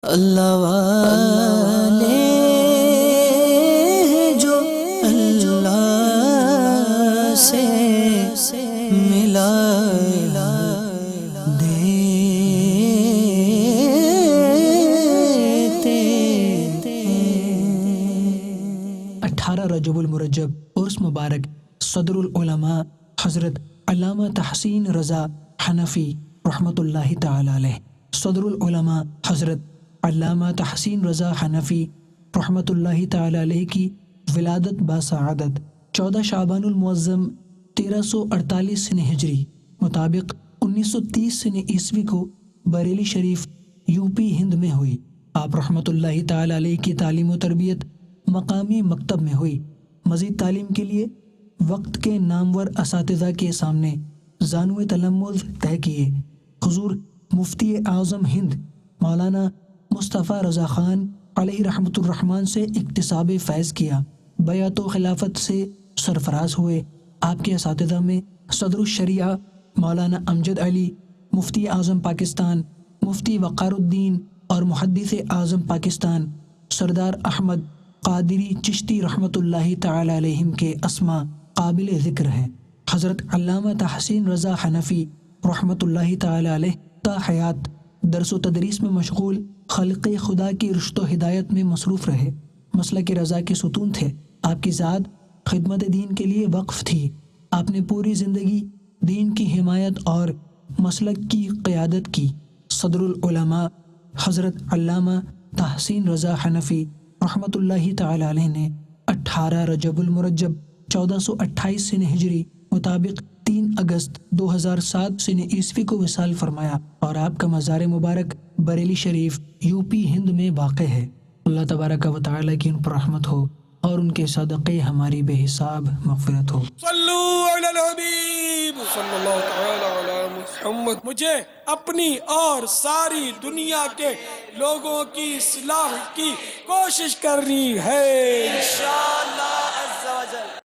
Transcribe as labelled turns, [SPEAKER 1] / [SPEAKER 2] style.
[SPEAKER 1] اللہ والے جو اللہ سے ملا دیتے 18 رجب المرجب عرس مبارک صدر العلماء حضرت علامہ تحسین رضا حنفی رحمۃ اللہ تعالی علیہ۔ صدر العلماء حضرت علامہ تحسین رضا حنفی رحمۃ اللہ تعالی علیہ کی ولادت باسعادت 14 شعبان المعظم 1348 سن ہجری مطابق 1930 سن عیسوی کو بریلی شریف یو پی ہند میں ہوئی۔ آپ رحمۃ اللہ تعالی علیہ کی تعلیم و تربیت مقامی مکتب میں ہوئی۔ مزید تعلیم کے لیے وقت کے نامور اساتذہ کے سامنے زانو تلمذ طے کیے۔ حضور مفتی اعظم ہند مولانا مصطفیٰ رضا خان علیہ رحمۃ الرحمن سے اکتساب فیض کیا۔ بیعت و خلافت سے سرفراز ہوئے۔ آپ کے اساتذہ میں صدر الشریعہ مولانا امجد علی، مفتی اعظم پاکستان مفتی وقار الدین اور محدث اعظم پاکستان سردار احمد قادری چشتی رحمۃ اللہ تعالی علیہم کے اسماء قابل ذکر ہیں۔ حضرت علامہ تحسین رضا حنفی رحمۃ اللہ تعالی علیہ تا حیات درس و تدریس میں مشغول، خلق خدا کی رشد و ہدایت میں مصروف رہے۔ مسلک رضا کے ستون تھے۔ آپ کی ذات خدمت دین کے لیے وقف تھی۔ آپ نے پوری زندگی دین کی حمایت اور مسلک کی قیادت کی۔ صدر العلماء حضرت علامہ تحسین رضا حنفی رحمۃ اللہ تعالی علیہ نے 18 رجب المرجب 1428 سن ہجری مطابق 3 اگست 2007 سن عیسوی کو وصال فرمایا اور آپ کا مزار مبارک بریلی شریف یو پی ہند میں واقع ہے۔ اللہ تبارک و تعالی کی ان پر رحمت ہو اور ان کے صدقے ہماری بے حساب مغفرت ہو۔
[SPEAKER 2] صلو علی الحبیب صلی اللہ تعالی علی محمد۔ مجھے اپنی اور ساری دنیا کے لوگوں کی اصلاح کی کوشش کرنی ہے انشاءاللہ عز و جل۔